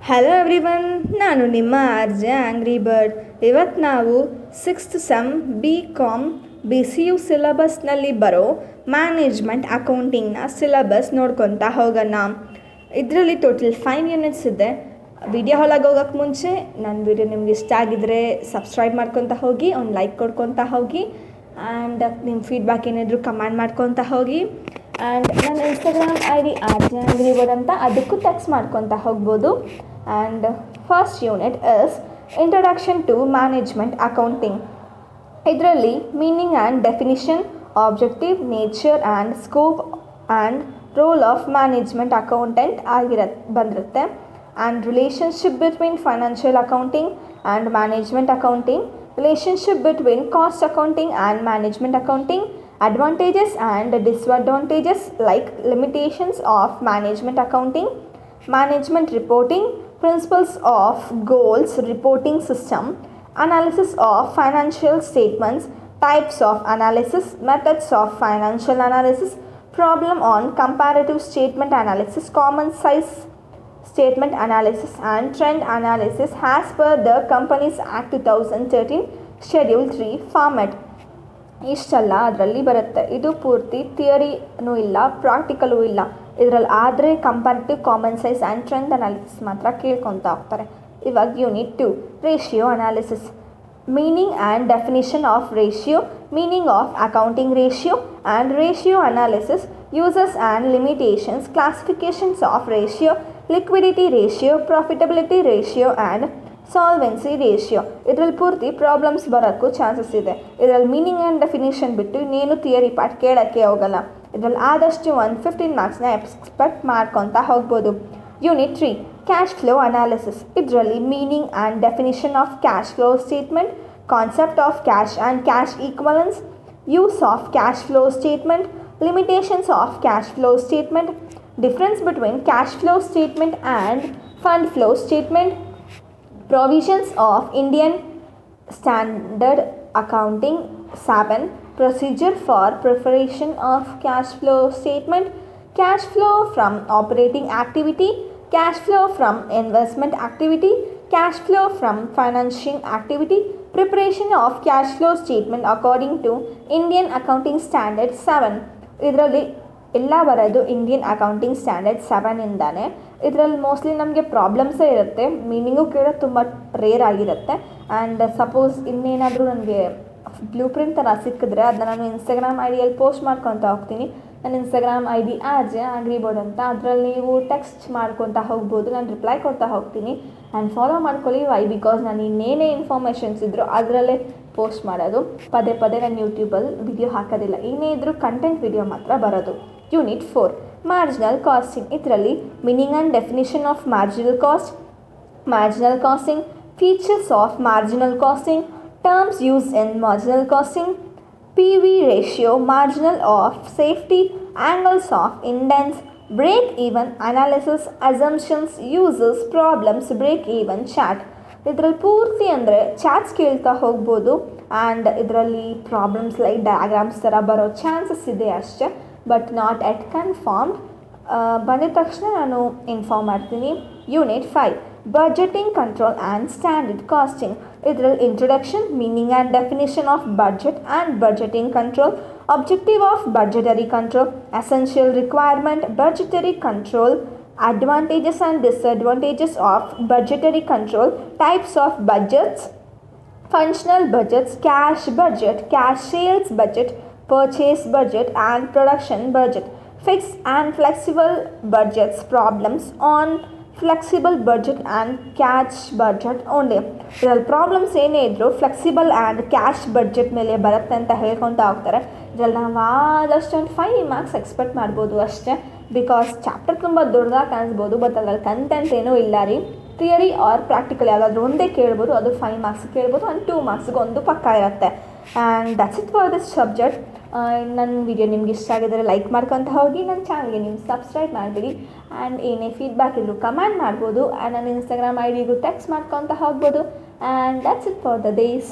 Hello everyone, ನಾನು ನಿಮ್ಮ RJ angry bird. ಇವತ್ತು ನಾವು 6th ಸೆಮ್ BCom BCU ಸಿಲಬಸ್ನಲ್ಲಿ ಬರೋ ಮ್ಯಾನೇಜ್ಮೆಂಟ್ ಅಕೌಂಟಿಂಗ್ನ ಸಿಲಬಸ್ ನೋಡ್ಕೊತಾ ಹೋಗೋಣ. ಇದರಲ್ಲಿ ಟೋಟಲ್ 5 ಯೂನಿಟ್ಸ್ ಇದೆ. ವಿಡಿಯೋ ಹೊಳಗೆ ಹೋಗೋಕ್ಕೆ ಮುಂಚೆ ನನ್ನ ವಿಡಿಯೋ ನಿಮ್ಗೆ ಇಷ್ಟ ಆಗಿದ್ರೆ ಸಬ್ಸ್ಕ್ರೈಬ್ ಮಾಡ್ಕೊತಾ ಹೋಗಿ, ಒಂದು ಲೈಕ್ ಕೊಡ್ಕೊತಾ ಹೋಗಿ, ಆ್ಯಂಡ್ ನಿಮ್ಮ ಫೀಡ್ಬ್ಯಾಕ್ ಏನಿದ್ರು ಕಮೆಂಟ್ ಮಾಡ್ಕೊತಾ ಹೋಗಿ. ಆ್ಯಂಡ್ ನನ್ನ Instagram ID RJ angry bird ಅಂತ, ಅದಕ್ಕೂ ಟೆಕ್ಸ್ಟ್ ಮಾಡ್ಕೊತಾ ಹೋಗ್ಬೋದು. And first unit is introduction to management accounting. ಇದರಲ್ಲಿ meaning and definition, objective, nature and scope and role of management accountant ಬಂದಿರುತ್ತೆ. And relationship between financial accounting and management accounting, relationship between cost accounting and management accounting, advantages and disadvantages like limitations of management accounting, management reporting, principles of goals reporting system, analysis of financial statements, types of analysis, methods of financial analysis, problem on comparative statement analysis, common size statement analysis and trend analysis as per the Companies Act 2013 Schedule 3 format. ಇಷ್ಟೆಲ್ಲ ಅದರಲ್ಲಿ ಬರುತ್ತೆ. ಇದು ಪೂರ್ತಿ ಥಿಯರಿನೂ ಇಲ್ಲ, ಪ್ರಾಕ್ಟಿಕಲೂ ಇಲ್ಲ. ಇದರಲ್ಲಿ ಆದರೆ comparative, common size and trend analysis ಮಾತ್ರ ಕೇಳ್ಕೊತಾ ಹೋಗ್ತಾರೆ. ಇವಾಗ unit 2 ratio analysis. Meaning and definition of ratio, meaning of accounting ratio and ratio analysis, uses and limitations, ಕ್ಲಾಸಿಫಿಕೇಷನ್ಸ್ of ratio, liquidity ratio, profitability ratio and solvency ratio. ಇದರಲ್ಲಿ ಪೂರ್ತಿ problems ಬರೋಕ್ಕೂ chances ಇದೆ. ಇದರಲ್ಲಿ meaning and definition ಬಿಟ್ಟು ಇನ್ನೇನು theory part ಕೇಳೋಕ್ಕೆ ಹೋಗಲ್ಲ. ಇದರಲ್ಲಿ ಆದಷ್ಟು ಒಂದು 15 ಮಾರ್ಕ್ಸ್ನ ಎಕ್ಸ್ಪೆಕ್ಟ್ ಮಾಡ್ಕೊತಾ ಹೋಗ್ಬೋದು. Unit 3 cash flow analysis. ಇದರಲ್ಲಿ meaning and definition of cash flow statement, concept of cash and cash equivalence, use of cash flow statement, limitations of cash flow statement, difference between cash flow statement and fund flow statement, provisions of Indian Standard Accounting 7, procedure for preparation of cash flow statement, cash flow from operating activity, cash flow from investment activity, cash flow from financing activity, preparation of cash flow statement according to Indian Accounting Standard 7. ಇದರಲ್ಲಿ ಎಲ್ಲ ಬರೋದು Indian accounting standard 7 ಇಂದಾನೆ. ಇದರಲ್ಲಿ mostly ನಮಗೆ ಪ್ರಾಬ್ಲಮ್ಸೇ ಇರುತ್ತೆ, meaning ಕೇಳೋದು ತುಂಬ rare ಆಗಿರುತ್ತೆ. ಆ್ಯಂಡ್ ಸಪೋಸ್ ಇನ್ನೇನಾದರೂ ನನಗೆ ಬ್ಲೂ ಪ್ರಿಂಟ್ ಥರ ಸಿಕ್ಕಿದ್ರೆ ಅದನ್ನ ನಾನು ಇನ್ಸ್ಟಾಗ್ರಾಮ್ ಐಡಿಯಲ್ಲಿ ಪೋಸ್ಟ್ ಮಾಡ್ಕೊತಾ ಹೋಗ್ತೀನಿ. ನನ್ನ Instagram ID RJ angry bird ಅಂತ. ಅದರಲ್ಲಿ ನೀವು ಟೆಕ್ಸ್ಟ್ ಮಾಡ್ಕೊತಾ ಹೋಗ್ಬೋದು, ನಾನು ರಿಪ್ಲೈ ಕೊಡ್ತಾ ಹೋಗ್ತೀನಿ. ಆ್ಯಂಡ್ ಫಾಲೋ ಮಾಡ್ಕೊಳ್ಳಿ. ವೈ? ಬಿಕಾಸ್ ನಾನು ಇನ್ನೇನೇ ಇನ್ಫಾರ್ಮೇಷನ್ಸ್ ಇದ್ದರೂ ಅದರಲ್ಲೇ ಪೋಸ್ಟ್ ಮಾಡೋದು. ಪದೇ ಪದೇ ನಾನು ಯೂಟ್ಯೂಬಲ್ಲಿ ವಿಡಿಯೋ ಹಾಕೋದಿಲ್ಲ, ಏನೇ ಇದ್ದರೂ ಕಂಟೆಂಟ್ ವಿಡಿಯೋ ಮಾತ್ರ ಬರೋದು. Unit 4 marginal costing. ಇದರಲ್ಲಿ meaning and definition of marginal cost, marginal costing, features of marginal costing, terms used in marginal costing, PV ratio, marginal of safety, angles of incidence, break-even analysis, assumptions, uses, problems, break-even chart. ಇದರಲ್ಲಿ ಪೂರ್ತಿ ಅಂದರೆ charts ಕೇಳ್ತಾ ಹೋಗ್ಬೋದು. And ಇದರಲ್ಲಿ problems like diagrams ಥರ ಬರೋ chances ಇದೆ ಅಷ್ಟೇ, ಬಟ್ ನಾಟ್ ಎಟ್ ಕನ್ಫರ್ಮ್ಡ್. ಬಂದಿದ ತಕ್ಷಣ ನಾನು ಇನ್ಫಾರ್ಮ್ ಮಾಡ್ತೀನಿ. Unit 5 budgeting control and standard costing. ಇದರಲ್ಲಿ introduction, meaning and definition of budget and budgeting control, objective of budgetary control, essential requirement, budgetary control, advantages and disadvantages of budgetary control, types of budgets, functional budgets, cash budget, cash sales budget, purchase budget and production budget, fixed and flexible budgets, problems on flexible budget and cash budget only. ಇದರಲ್ಲಿ problems ಏನೇ ಇದ್ದರೂ flexible and cash budget ಮೇಲೆ ಬರುತ್ತೆ ಅಂತ ಹೇಳ್ಕೊತಾ ಹೋಗ್ತಾರೆ. ಇದರಲ್ಲಿ ನಾವು ಆದಷ್ಟು ಒಂದು 5 ಮಾರ್ಕ್ಸ್ ಎಕ್ಸ್ಪೆಕ್ಟ್ ಮಾಡ್ಬೋದು ಅಷ್ಟೇ. ಬಿಕಾಸ್ ಚಾಪ್ಟರ್ ತುಂಬ ದೊಡ್ಡದಾಗಿ ಕಾಣಿಸ್ಬೋದು, ಬಟ್ ಅದರಲ್ಲಿ ಕಂಟೆಂಟ್ ಏನೂ ಇಲ್ಲ ರೀ. ಥಿಯರಿ ಆರ್ ಪ್ರಾಕ್ಟಿಕಲ್ ಯಾವುದಾದ್ರೂ ಒಂದೇ ಕೇಳ್ಬೋದು, ಅದು 5 ಮಾರ್ಕ್ಸ್ ಕೇಳ್ಬೋದು. ಆ್ಯಂಡ್ 2 ಮಾರ್ಕ್ಸ್ಗೆ ಒಂದು ಪಕ್ಕ ಇರುತ್ತೆ. And that's it for this subject. ನನ್ನ ವಿಡಿಯೋ ನಿಮ್ಗೆ ಇಷ್ಟ ಆಗಿದ್ದರೆ ಲೈಕ್ ಮಾಡ್ಕೊತ ಹೋಗಿ, ನನ್ನ ಚಾನಲ್ಗೆ ನೀವು ಸಬ್ಸ್ಕ್ರೈಬ್ ಮಾಡಿಬಿಡಿ. ಆ್ಯಂಡ್ ಏನೇ ಫೀಡ್ಬ್ಯಾಕ್ ಇದ್ದರೂ ಕಮೆಂಟ್ ಮಾಡ್ಬೋದು. ಆ್ಯಂಡ್ ನನ್ನ ಇನ್ಸ್ಟಾಗ್ರಾಮ್ ಐಡಿಗೂ ಟೆಕ್ಸ್ಟ್ ಮಾಡ್ಕೊತ ಹೋಗ್ಬೋದು. And that's it for the days.